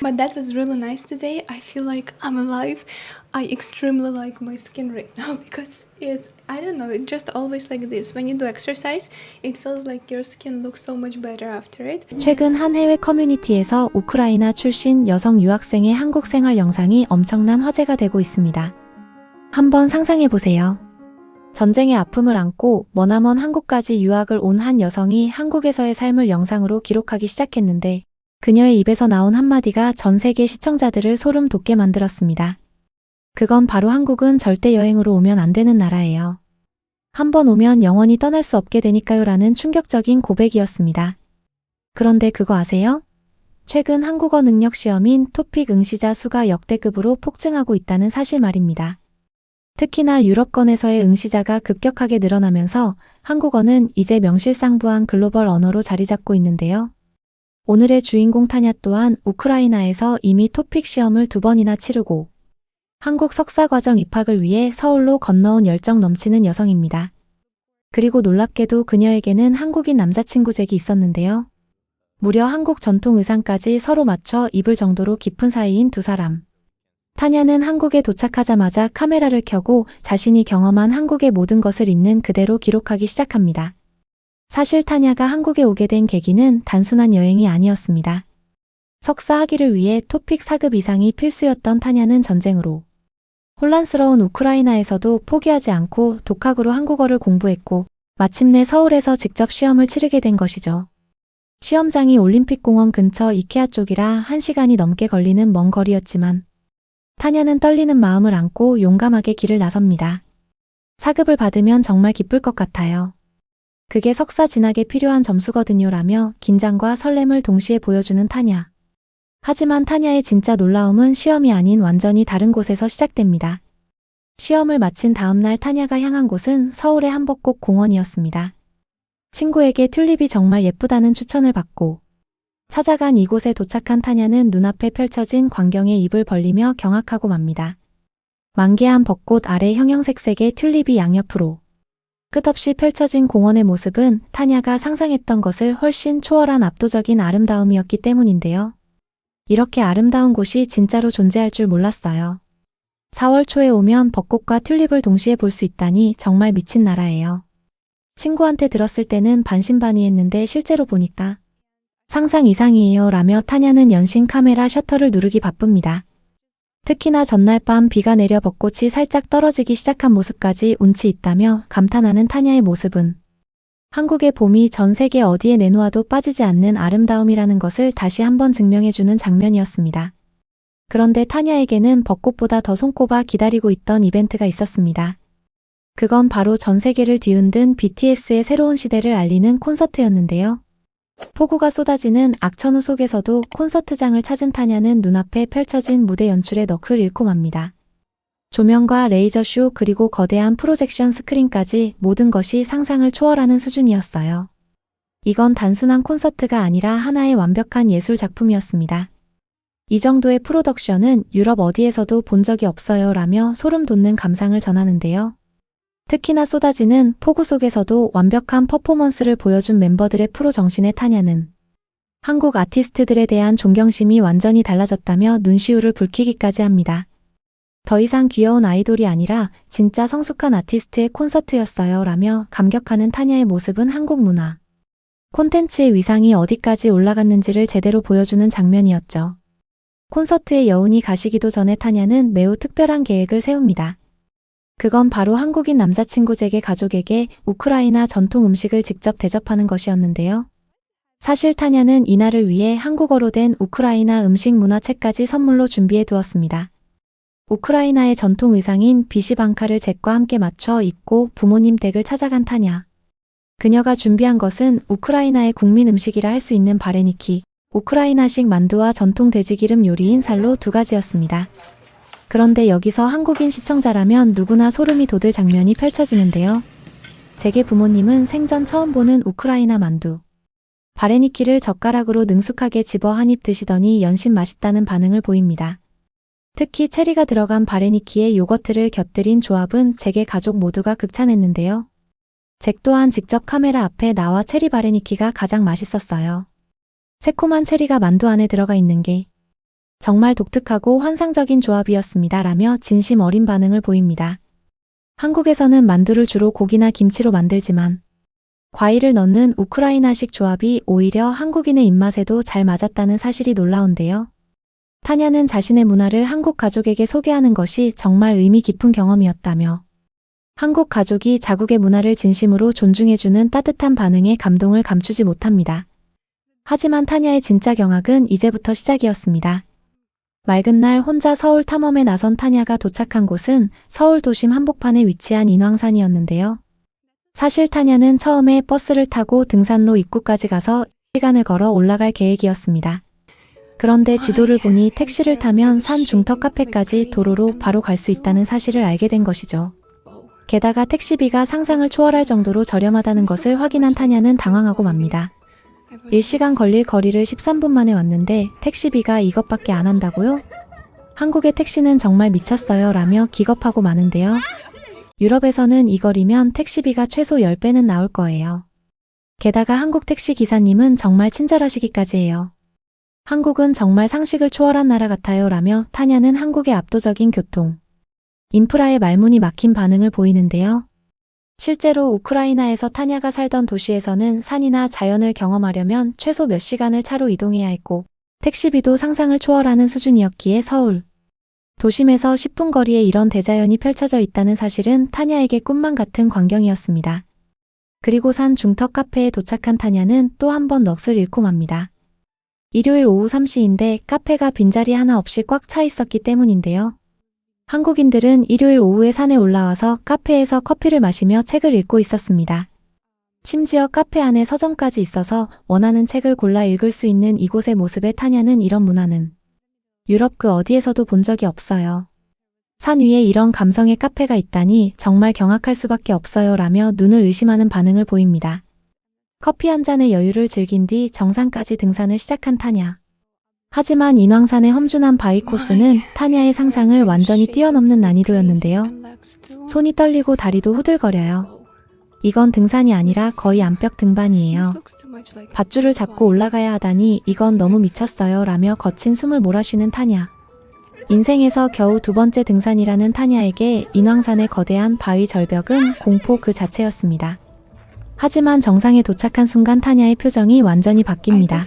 But that was really nice today. I feel like I'm alive. I extremely like my skin right now because I don't know, it's just always like this. When you do exercise, it feels like your skin looks so much better after it. 최근 한 해외 커뮤니티에서 우크라이나 출신 여성 유학생의 한국 생활 영상이 엄청난 화제가 되고 있습니다. 한번 상상해 보세요. 전쟁의 아픔을 안고 머나먼 한국까지 유학을 온 한 여성이 한국에서의 삶을 영상으로 기록하기 시작했는데 그녀의 입에서 나온 한마디가 전 세계 시청자들을 소름 돋게 만들었습니다. 그건 바로 한국은 절대 여행으로 오면 안 되는 나라예요. 한번 오면 영원히 떠날 수 없게 되니까요 라는 충격적인 고백이었습니다. 그런데 그거 아세요? 최근 한국어 능력 시험인 토픽 응시자 수가 역대급으로 폭증하고 있다는 사실 말입니다. 특히나 유럽권에서의 응시자가 급격하게 늘어나면서 한국어는 이제 명실상부한 글로벌 언어로 자리 잡고 있는데요. 오늘의 주인공 타냐 또한 우크라이나에서 이미 토픽 시험을 2번이나 치르고 한국 석사과정 입학을 위해 서울로 건너온 열정 넘치는 여성입니다. 그리고 놀랍게도 그녀에게는 한국인 남자친구잭이 있었는데요. 무려 한국 전통 의상까지 서로 맞춰 입을 정도로 깊은 사이인 두 사람. 타냐는 한국에 도착하자마자 카메라를 켜고 자신이 경험한 한국의 모든 것을 있는 그대로 기록하기 시작합니다. 사실 타냐가 한국에 오게 된 계기는 단순한 여행이 아니었습니다. 석사 학위를 위해 토픽 4급 이상이 필수였던 타냐는 전쟁으로 혼란스러운 우크라이나에서도 포기하지 않고 독학으로 한국어를 공부했고 마침내 서울에서 직접 시험을 치르게 된 것이죠. 시험장이 올림픽공원 근처 이케아 쪽이라 1시간이 넘게 걸리는 먼 거리였지만 타냐는 떨리는 마음을 안고 용감하게 길을 나섭니다. 4급을 받으면 정말 기쁠 것 같아요. 그게 석사 진학에 필요한 점수거든요 라며 긴장과 설렘을 동시에 보여주는 타냐. 하지만 타냐의 진짜 놀라움은 시험이 아닌 완전히 다른 곳에서 시작됩니다. 시험을 마친 다음 날 타냐가 향한 곳은 서울의 한벚꽃 공원이었습니다. 친구에게 튤립이 정말 예쁘다는 추천을 받고 찾아간 이곳에 도착한 타냐는 눈앞에 펼쳐진 광경에 입을 벌리며 경악하고 맙니다. 만개한 벚꽃 아래 형형색색의 튤립이 양옆으로 끝없이 펼쳐진 공원의 모습은 타냐가 상상했던 것을 훨씬 초월한 압도적인 아름다움이었기 때문인데요. 이렇게 아름다운 곳이 진짜로 존재할 줄 몰랐어요. 4월 초에 오면 벚꽃과 튤립을 동시에 볼 수 있다니 정말 미친 나라예요. 친구한테 들었을 때는 반신반의했는데 실제로 보니까 상상 이상이에요 라며 타냐는 연신 카메라 셔터를 누르기 바쁩니다. 특히나 전날 밤 비가 내려 벚꽃이 살짝 떨어지기 시작한 모습까지 운치 있다며 감탄하는 타냐의 모습은 한국의 봄이 전 세계 어디에 내놓아도 빠지지 않는 아름다움이라는 것을 다시 한번 증명해주는 장면이었습니다. 그런데 타냐에게는 벚꽃보다 더 손꼽아 기다리고 있던 이벤트가 있었습니다. 그건 바로 전 세계를 뒤흔든 BTS의 새로운 시대를 알리는 콘서트였는데요. 폭우가 쏟아지는 악천후 속에서도 콘서트장을 찾은 타냐는 눈앞에 펼쳐진 무대 연출에 넋을 잃고 맙니다. 조명과 레이저쇼 그리고 거대한 프로젝션 스크린까지 모든 것이 상상을 초월하는 수준이었어요. 이건 단순한 콘서트가 아니라 하나의 완벽한 예술 작품이었습니다. 이 정도의 프로덕션은 유럽 어디에서도 본 적이 없어요 라며 소름 돋는 감상을 전하는데요. 특히나 쏟아지는 폭우 속에서도 완벽한 퍼포먼스를 보여준 멤버들의 프로 정신에 타냐는 한국 아티스트들에 대한 존경심이 완전히 달라졌다며 눈시울을 붉히기까지 합니다. 더 이상 귀여운 아이돌이 아니라 진짜 성숙한 아티스트의 콘서트였어요 라며 감격하는 타냐의 모습은 한국 문화 콘텐츠의 위상이 어디까지 올라갔는지를 제대로 보여주는 장면이었죠. 콘서트의 여운이 가시기도 전에 타냐는 매우 특별한 계획을 세웁니다. 그건 바로 한국인 남자친구에게 가족에게 우크라이나 전통 음식을 직접 대접하는 것이었는데요. 사실 타냐는 이날을 위해 한국어로 된 우크라이나 음식 문화책까지 선물로 준비해 두었습니다. 우크라이나의 전통 의상인 비시방카를 잭과 함께 맞춰 입고 부모님 댁을 찾아간 타냐. 그녀가 준비한 것은 우크라이나의 국민 음식이라 할 수 있는 바레니키, 우크라이나식 만두와 전통 돼지기름 요리인 살로 2가지였습니다. 그런데 여기서 한국인 시청자라면 누구나 소름이 돋을 장면이 펼쳐지는데요. 잭의 부모님은 생전 처음 보는 우크라이나 만두. 바레니키를 젓가락으로 능숙하게 집어 한 입 드시더니 연신 맛있다는 반응을 보입니다. 특히 체리가 들어간 바레니키에 요거트를 곁들인 조합은 잭의 가족 모두가 극찬했는데요. 잭 또한 직접 카메라 앞에 나와 체리 바레니키가 가장 맛있었어요. 새콤한 체리가 만두 안에 들어가 있는 게 정말 독특하고 환상적인 조합이었습니다. 라며 진심 어린 반응을 보입니다. 한국에서는 만두를 주로 고기나 김치로 만들지만 과일을 넣는 우크라이나식 조합이 오히려 한국인의 입맛에도 잘 맞았다는 사실이 놀라운데요. 타냐는 자신의 문화를 한국 가족에게 소개하는 것이 정말 의미 깊은 경험이었다며 한국 가족이 자국의 문화를 진심으로 존중해주는 따뜻한 반응에 감동을 감추지 못합니다. 하지만 타냐의 진짜 경악은 이제부터 시작이었습니다. 맑은 날 혼자 서울 탐험에 나선 타냐가 도착한 곳은 서울 도심 한복판에 위치한 인왕산이었는데요. 사실 타냐는 처음에 버스를 타고 등산로 입구까지 가서 시간을 걸어 올라갈 계획이었습니다. 그런데 지도를 보니 택시를 타면 산 중턱 카페까지 도로로 바로 갈 수 있다는 사실을 알게 된 것이죠. 게다가 택시비가 상상을 초월할 정도로 저렴하다는 것을 확인한 타냐는 당황하고 맙니다. 1시간 걸릴 거리를 13분 만에 왔는데 택시비가 이것밖에 안 한다고요? 한국의 택시는 정말 미쳤어요 라며 기겁하고 마는데요. 유럽에서는 이 거리면 택시비가 최소 10배는 나올 거예요. 게다가 한국 택시 기사님은 정말 친절하시기까지 해요. 한국은 정말 상식을 초월한 나라 같아요 라며 타냐는 한국의 압도적인 교통, 인프라에 말문이 막힌 반응을 보이는데요. 실제로 우크라이나에서 타냐가 살던 도시에서는 산이나 자연을 경험하려면 최소 몇 시간을 차로 이동해야 했고 택시비도 상상을 초월하는 수준이었기에 서울 도심에서 10분 거리에 이런 대자연이 펼쳐져 있다는 사실은 타냐에게 꿈만 같은 광경이었습니다. 그리고 산 중턱 카페에 도착한 타냐는 또 한 번 넋을 잃고 맙니다. 일요일 오후 3시인데 카페가 빈자리 하나 없이 꽉 차 있었기 때문인데요. 한국인들은 일요일 오후에 산에 올라와서 카페에서 커피를 마시며 책을 읽고 있었습니다. 심지어 카페 안에 서점까지 있어서 원하는 책을 골라 읽을 수 있는 이곳의 모습에 타냐는 이런 문화는 유럽 그 어디에서도 본 적이 없어요. 산 위에 이런 감성의 카페가 있다니 정말 경악할 수밖에 없어요 라며 눈을 의심하는 반응을 보입니다. 커피 한 잔의 여유를 즐긴 뒤 정상까지 등산을 시작한 타냐. 하지만 인왕산의 험준한 바위 코스는 타냐의 상상을 완전히 뛰어넘는 난이도였는데요. 손이 떨리고 다리도 후들거려요. 이건 등산이 아니라 거의 암벽 등반이에요. 밧줄을 잡고 올라가야 하다니 이건 너무 미쳤어요 라며 거친 숨을 몰아쉬는 타냐. 인생에서 겨우 두 번째 등산이라는 타냐에게 인왕산의 거대한 바위 절벽은 공포 그 자체였습니다. 하지만 정상에 도착한 순간 타냐의 표정이 완전히 바뀝니다.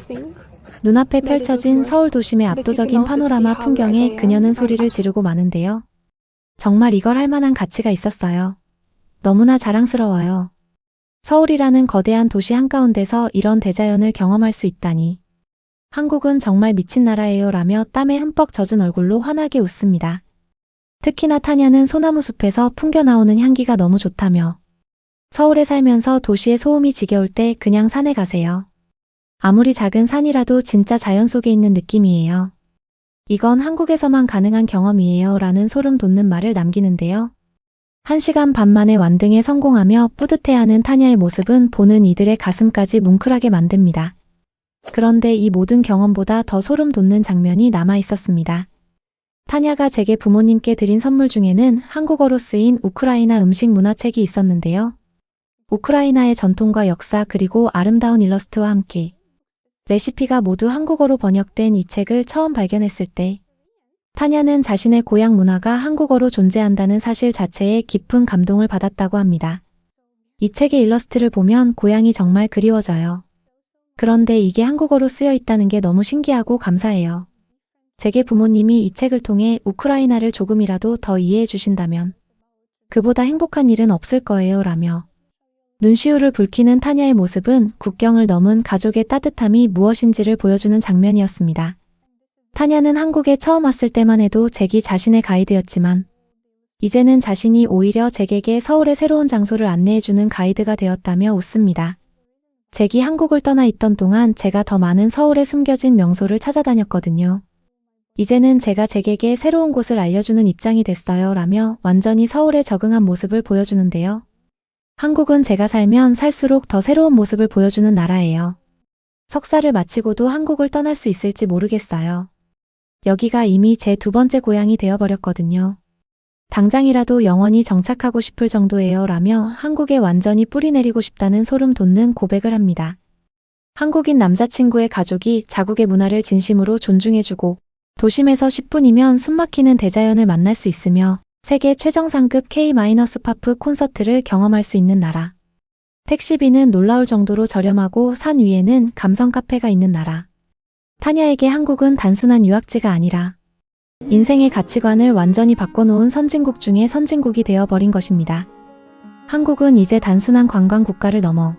눈앞에 펼쳐진 서울 도심의 압도적인 파노라마 풍경에 그녀는 소리를 지르고 마는데요. 정말 이걸 할 만한 가치가 있었어요. 너무나 자랑스러워요. 서울이라는 거대한 도시 한가운데서 이런 대자연을 경험할 수 있다니. 한국은 정말 미친 나라예요 라며 땀에 흠뻑 젖은 얼굴로 환하게 웃습니다. 특히나 타냐는 소나무 숲에서 풍겨나오는 향기가 너무 좋다며 서울에 살면서 도시의 소음이 지겨울 때 그냥 산에 가세요. 아무리 작은 산이라도 진짜 자연 속에 있는 느낌이에요. 이건 한국에서만 가능한 경험이에요 라는 소름 돋는 말을 남기는데요. 1시간 반 만에 완등에 성공하며 뿌듯해하는 타냐의 모습은 보는 이들의 가슴까지 뭉클하게 만듭니다. 그런데 이 모든 경험보다 더 소름 돋는 장면이 남아 있었습니다. 타냐가 제게 부모님께 드린 선물 중에는 한국어로 쓰인 우크라이나 음식 문화책이 있었는데요. 우크라이나의 전통과 역사 그리고 아름다운 일러스트와 함께 레시피가 모두 한국어로 번역된 이 책을 처음 발견했을 때 타냐는 자신의 고향 문화가 한국어로 존재한다는 사실 자체에 깊은 감동을 받았다고 합니다. 이 책의 일러스트를 보면 고향이 정말 그리워져요. 그런데 이게 한국어로 쓰여 있다는 게 너무 신기하고 감사해요. 제게 부모님이 이 책을 통해 우크라이나를 조금이라도 더 이해해 주신다면 그보다 행복한 일은 없을 거예요 라며 눈시울을 붉히는 타냐의 모습은 국경을 넘은 가족의 따뜻함이 무엇인지를 보여주는 장면이었습니다. 타냐는 한국에 처음 왔을 때만 해도 잭이 자신의 가이드였지만 이제는 자신이 오히려 잭에게 서울의 새로운 장소를 안내해주는 가이드가 되었다며 웃습니다. 잭이 한국을 떠나 있던 동안 제가 더 많은 서울에 숨겨진 명소를 찾아다녔거든요. 이제는 제가 잭에게 새로운 곳을 알려주는 입장이 됐어요 라며 완전히 서울에 적응한 모습을 보여주는데요. 한국은 제가 살면 살수록 더 새로운 모습을 보여주는 나라예요. 석사를 마치고도 한국을 떠날 수 있을지 모르겠어요. 여기가 이미 제 두 번째 고향이 되어버렸거든요. 당장이라도 영원히 정착하고 싶을 정도예요 라며 한국에 완전히 뿌리 내리고 싶다는 소름 돋는 고백을 합니다. 한국인 남자친구의 가족이 자국의 문화를 진심으로 존중해주고 도심에서 10분이면 숨막히는 대자연을 만날 수 있으며 세계 최정상급 K-팝 콘서트를 경험할 수 있는 나라. 택시비는 놀라울 정도로 저렴하고 산 위에는 감성 카페가 있는 나라. 타냐에게 한국은 단순한 유학지가 아니라 인생의 가치관을 완전히 바꿔놓은 선진국 중의 선진국이 되어버린 것입니다. 한국은 이제 단순한 관광 국가를 넘어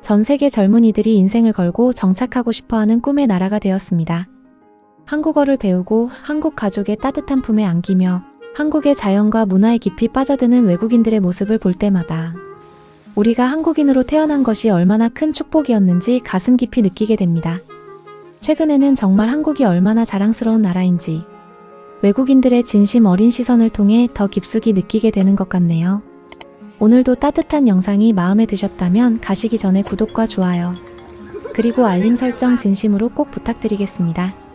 전 세계 젊은이들이 인생을 걸고 정착하고 싶어하는 꿈의 나라가 되었습니다. 한국어를 배우고 한국 가족의 따뜻한 품에 안기며 한국의 자연과 문화에 깊이 빠져드는 외국인들의 모습을 볼 때마다 우리가 한국인으로 태어난 것이 얼마나 큰 축복이었는지 가슴 깊이 느끼게 됩니다. 최근에는 정말 한국이 얼마나 자랑스러운 나라인지 외국인들의 진심 어린 시선을 통해 더 깊숙이 느끼게 되는 것 같네요. 오늘도 따뜻한 영상이 마음에 드셨다면 가시기 전에 구독과 좋아요, 그리고 알림 설정 진심으로 꼭 부탁드리겠습니다.